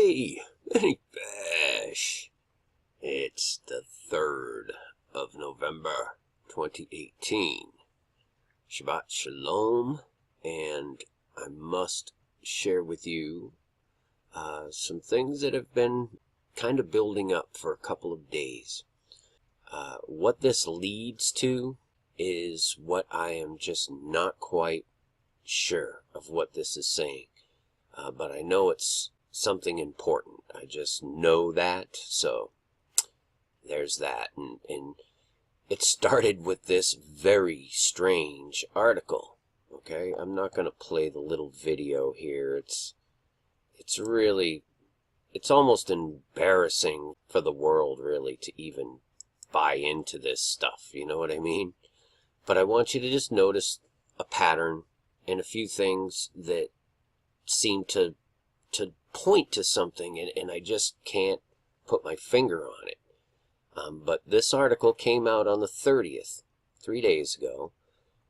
Hey, Benny Bash. It's the 3rd of November, 2018. Shabbat Shalom, and I must share with you some things that have been kind of building up for a couple of days. What this leads to is what I am just not quite sure of what this is saying. But I know it's something important. I just know that, so there's that. And it started with this very strange article. Okay, I'm not going to play the little video here. It's almost embarrassing for the world, really, to even buy into this stuff. You know what I mean? But I want you to just notice a pattern and a few things that seem to point to something, and I just can't put my finger on it. But this article came out on the 30th, 3 days ago,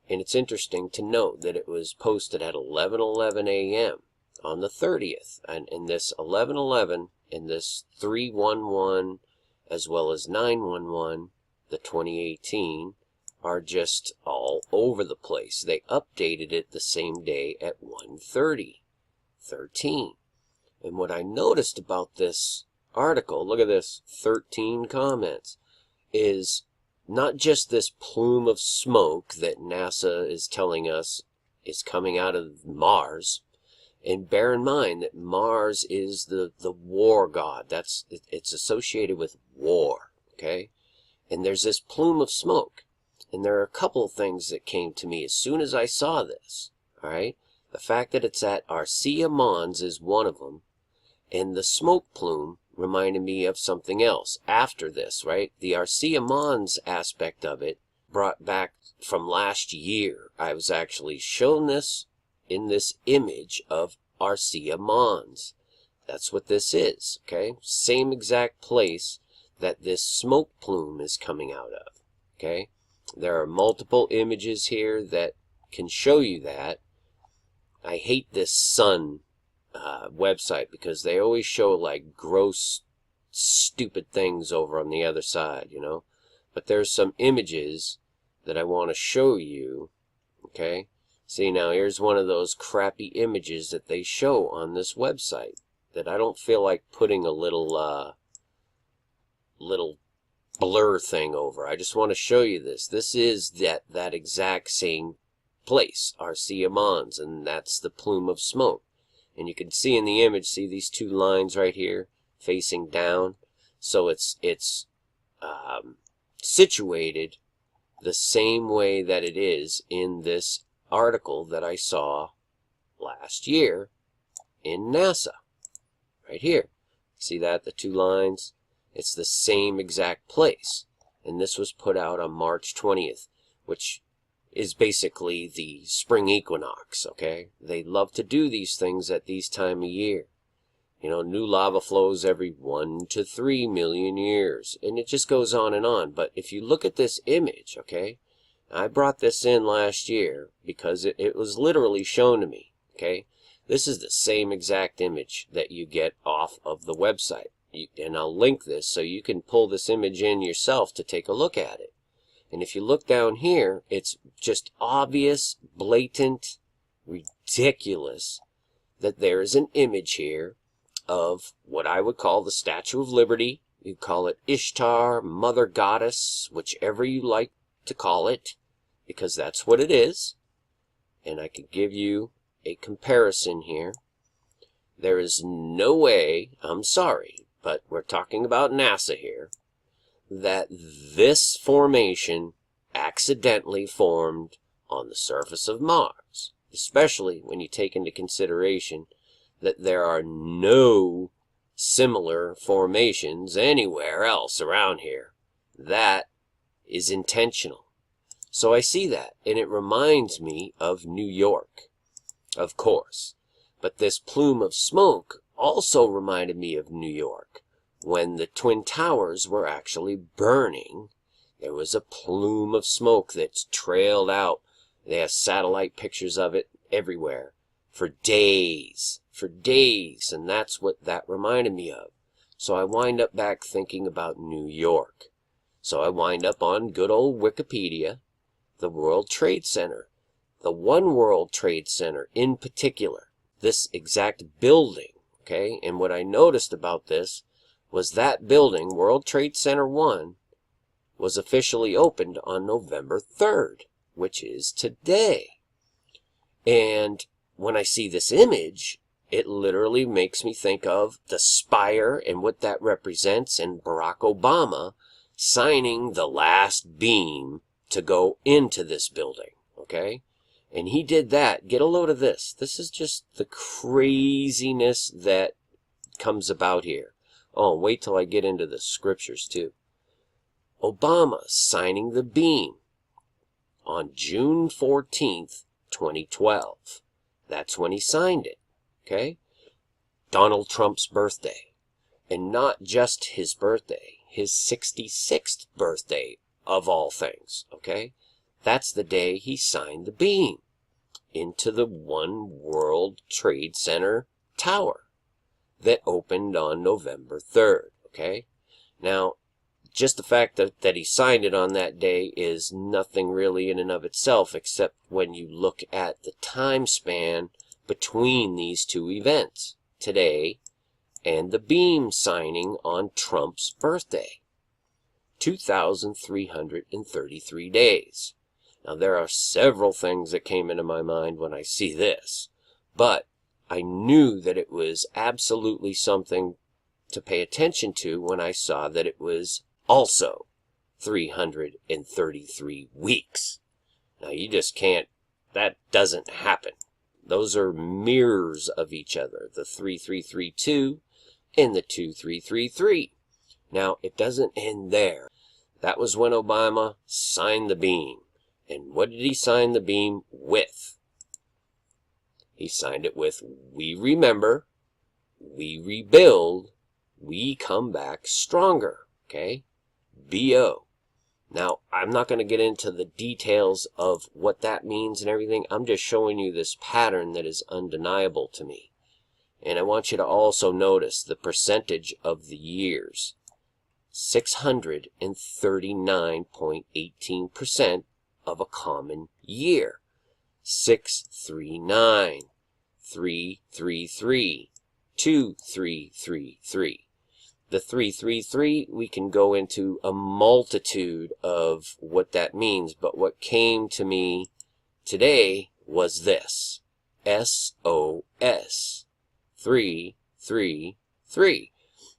and it's interesting to note that it was posted at 11:11 a.m. on the 30th, and in this 11:11 and this 3:11 as well as 9:11, the 2018, are just all over the place. They updated it the same day at 1:13. And what I noticed about this article, look at this, 13 comments, is not just this plume of smoke that NASA is telling us is coming out of Mars. And bear in mind that Mars is the war god. It's associated with war, okay? And there's this plume of smoke. And there are a couple of things that came to me as soon as I saw this, all right? The fact that it's at Arsia Mons is one of them. And the smoke plume reminded me of something else after this, right? The Arsia Mons aspect of it brought back from last year. I was actually shown this in this image of Arsia Mons. That's what this is, okay? Same exact place that this smoke plume is coming out of, okay? There are multiple images here that can show you that. I hate this Sun website because they always show like gross, stupid things over on the other side, you know. But there's some images that I want to show you, okay? See, now here's one of those crappy images that they show on this website that I don't feel like putting a little blur thing over. I just want to show you this. This is that exact same place, Arsia Mons, and that's the plume of smoke. And you can see in the image, see these two lines right here facing down? So it's situated the same way that it is in this article that I saw last year in NASA. Right here. See that? The two lines? It's the same exact place. And this was put out on March 20th, which is basically the spring equinox, okay? They love to do these things at these time of year. You know, new lava flows every 1 to 3 million years. And it just goes on and on. But if you look at this image, okay? I brought this in last year because it was literally shown to me, okay? This is the same exact image that you get off of the website. And I'll link this so you can pull this image in yourself to take a look at it. And if you look down here, it's just obvious, blatant, ridiculous that there is an image here of what I would call the Statue of Liberty. You call it Ishtar, Mother Goddess, whichever you like to call it, because that's what it is. And I could give you a comparison here. There is no way, I'm sorry, but we're talking about NASA here, that this formation accidentally formed on the surface of Mars, especially when you take into consideration that there are no similar formations anywhere else around here. That is intentional. So I see that, and it reminds me of New York, of course. But this plume of smoke also reminded me of New York. When the Twin Towers were actually burning, there was a plume of smoke that trailed out. They have satellite pictures of it everywhere. for days, and that's what that reminded me of. So I wind up back thinking about New York. So I wind up on good old Wikipedia, the World Trade Center, the One World Trade Center in particular, this exact building, okay? And what I noticed about this was that building, World Trade Center 1, was officially opened on November 3rd, which is today. And when I see this image, it literally makes me think of the spire and what that represents, and Barack Obama signing the last beam to go into this building, okay? And he did that. Get a load of this. This is just the craziness that comes about here. Oh, wait till I get into the scriptures too. Obama signing the beam on June 14th, 2012. That's when he signed it, okay? Donald Trump's birthday. And not just his birthday, his 66th birthday of all things, okay? That's the day he signed the beam into the One World Trade Center tower that opened on November 3rd, okay? Now, just the fact that he signed it on that day is nothing really in and of itself, except when you look at the time span between these two events, today and the beam signing on Trump's birthday. 2,333 days. Now, there are several things that came into my mind when I see this, but I knew that it was absolutely something to pay attention to when I saw that it was also 333 weeks. Now, you just can't, that doesn't happen. Those are mirrors of each other, the 3332 and the 2333. Now, it doesn't end there. That was when Obama signed the beam. And what did he sign the beam with? He signed it with, we remember, we rebuild, we come back stronger, okay? B.O. Now, I'm not going to get into the details of what that means and everything. I'm just showing you this pattern that is undeniable to me. And I want you to also notice the percentage of the years. 639.18% of a common year. 639, 333, 2333. The 333, we can go into a multitude of what that means, but what came to me today was this. SOS. 333.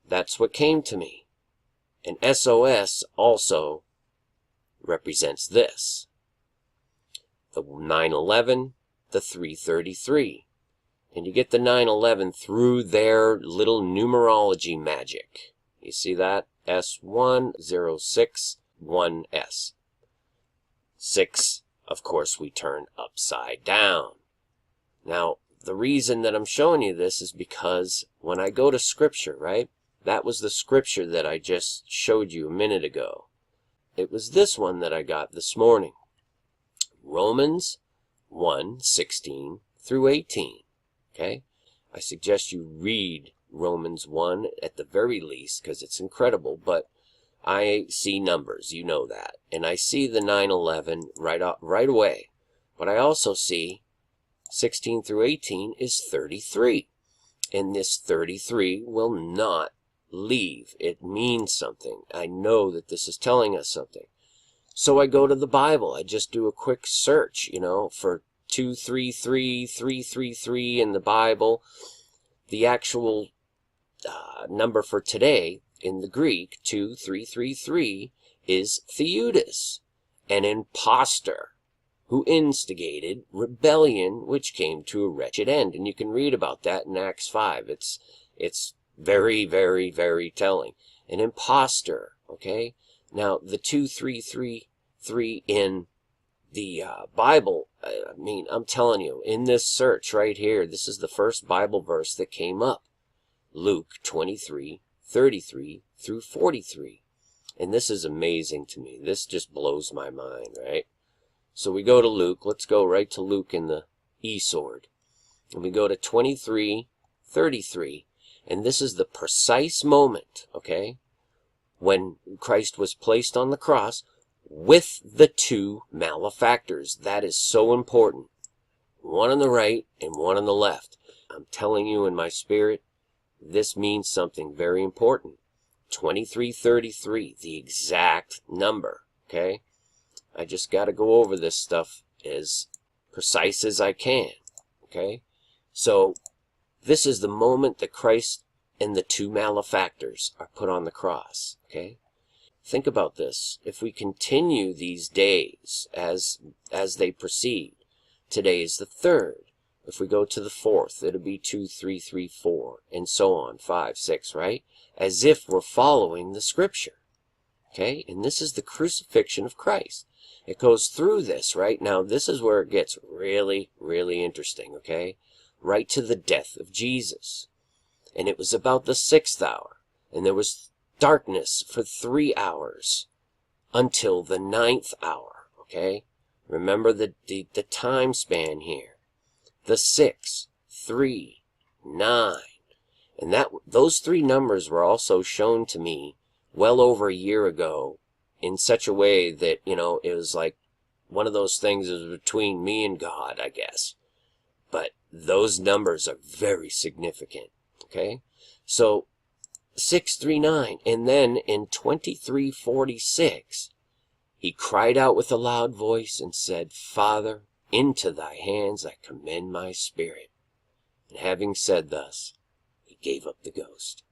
That's what came to me. And SOS also represents this. The 911, the 333. And you get the 911 through their little numerology magic. You see that? S1061S. 6, of course, we turn upside down. Now, the reason that I'm showing you this is because when I go to Scripture, right? That was the Scripture that I just showed you a minute ago. It was this one that I got this morning. Romans 1:16 through 18. Okay? I suggest you read Romans 1 at the very least, because it's incredible, but I see numbers, you know that. And I see the 911 right away. But I also see 16 through 18 is 33. And this 33 will not leave. It means something. I know that this is telling us something. So I go to the Bible. I just do a quick search, for 233, 333 in the Bible. The actual number for today in the Greek, 2333, is Theudas, an impostor who instigated rebellion which came to a wretched end. And you can read about that in Acts 5. It's very, very, very telling. An impostor, okay? Now, the 2333 in the Bible, I mean, I'm telling you, in this search right here, this is the first Bible verse that came up. Luke 23:33 through 43. And this is amazing to me. This just blows my mind, right? So we go to Luke. Let's go right to Luke in the E-sword. And we go to 23:33, and this is the precise moment, okay, when Christ was placed on the cross with the two malefactors. That is so important. One on the right and one on the left. I'm telling you in my spirit, this means something very important. 23:33, the exact number, okay? I just got to go over this stuff as precise as I can, okay? So, this is the moment that Christ and the two malefactors are put on the cross, okay? Think about this. If we continue these days as they proceed, today is the 3rd. If we go to the 4th, it'll be 2, 3, 3, 4, and so on, 5, 6, right? As if we're following the scripture, okay? And this is the crucifixion of Christ. It goes through this, right? Now, this is where it gets really, really interesting, okay? Right to the death of Jesus. And it was about the 6th hour, and there was darkness for 3 hours until the 9th hour, okay? Remember the time span here. The 6, 3, 9. And those 3 numbers were also shown to me well over a year ago in such a way that, you know, it was like one of those things that was between me and God, I guess. But those numbers are very significant, okay? So 639, and then in 23:46, he cried out with a loud voice and said, Father, into thy hands I commend my spirit. And having said thus, he gave up the ghost.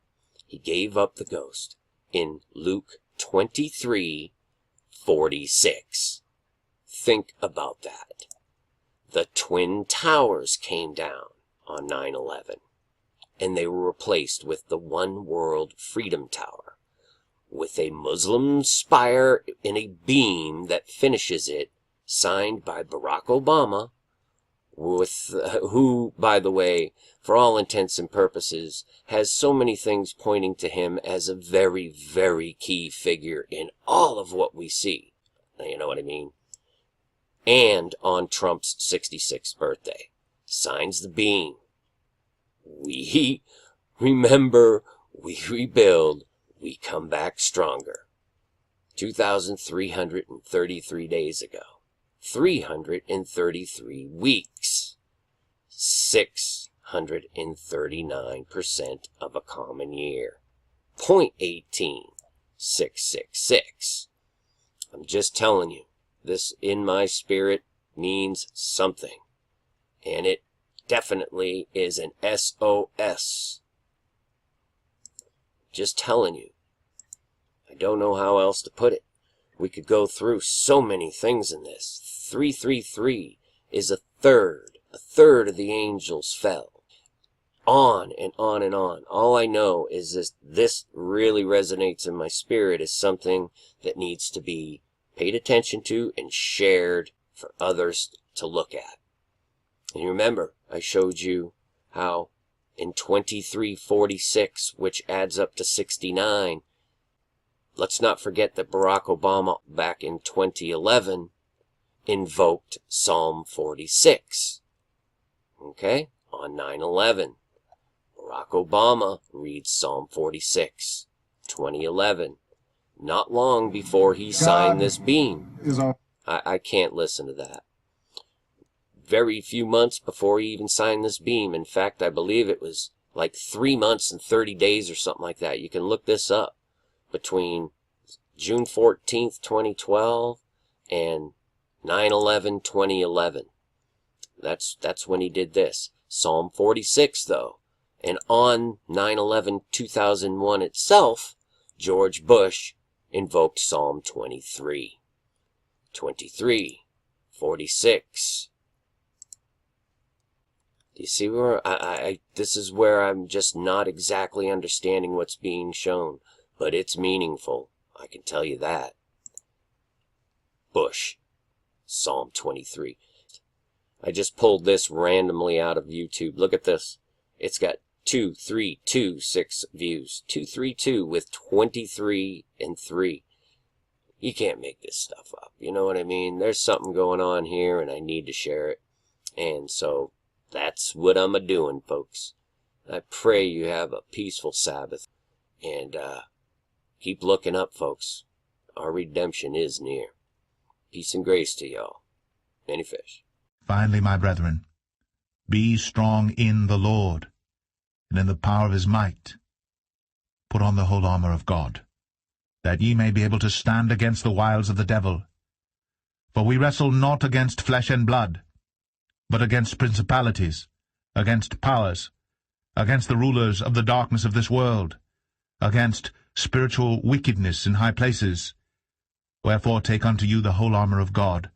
He gave up the ghost in Luke 23:46. Think about that. The Twin Towers came down on 9/11. And they were replaced with the One World Freedom Tower, with a Muslim spire in a beam that finishes it, signed by Barack Obama, who, by the way, for all intents and purposes, has so many things pointing to him as a very, very key figure in all of what we see. You know what I mean? And on Trump's 66th birthday, signs the beam. We remember, we rebuild, we come back stronger. 2,333 days ago. 333 weeks. 639% of a common year. 0.18666. I'm just telling you, this in my spirit means something. And it definitely is an SOS. Just telling you. I don't know how else to put it. We could go through so many things in this. 333 is a third. A third of the angels fell. On and on and on. All I know is this really resonates in my spirit as something that needs to be paid attention to and shared for others to look at. And remember, I showed you how in 23:46, which adds up to 69, let's not forget that Barack Obama back in 2011 invoked Psalm 46. Okay? On 9/11, Barack Obama reads Psalm 46, 2011, not long before he signed this beam. I can't listen to that. Very few months before he even signed this beam. In fact, I believe it was like 3 months and 30 days or something like that. You can look this up. Between June 14th, 2012 and 9/11, 2011. That's when he did this. Psalm 46, though. And on 9/11, 2001 itself, George Bush invoked Psalm 23. 23:46. Do you see where this is where I'm just not exactly understanding what's being shown, but it's meaningful. I can tell you that. Bush, Psalm 23. I just pulled this randomly out of YouTube. Look at this. It's got 2326 views. 232 with 23 and 3. You can't make this stuff up. You know what I mean? There's something going on here, and I need to share it. And so That's what I'm a-doing, folks. I pray you have a peaceful Sabbath. And keep looking up, folks. Our redemption is near. Peace and grace to y'all. Many fish. Finally, my brethren, be strong in the Lord, and in the power of his might. Put on the whole armor of God, that ye may be able to stand against the wiles of the devil. For we wrestle not against flesh and blood, but against principalities, against powers, against the rulers of the darkness of this world, against spiritual wickedness in high places. Wherefore take unto you the whole armor of God,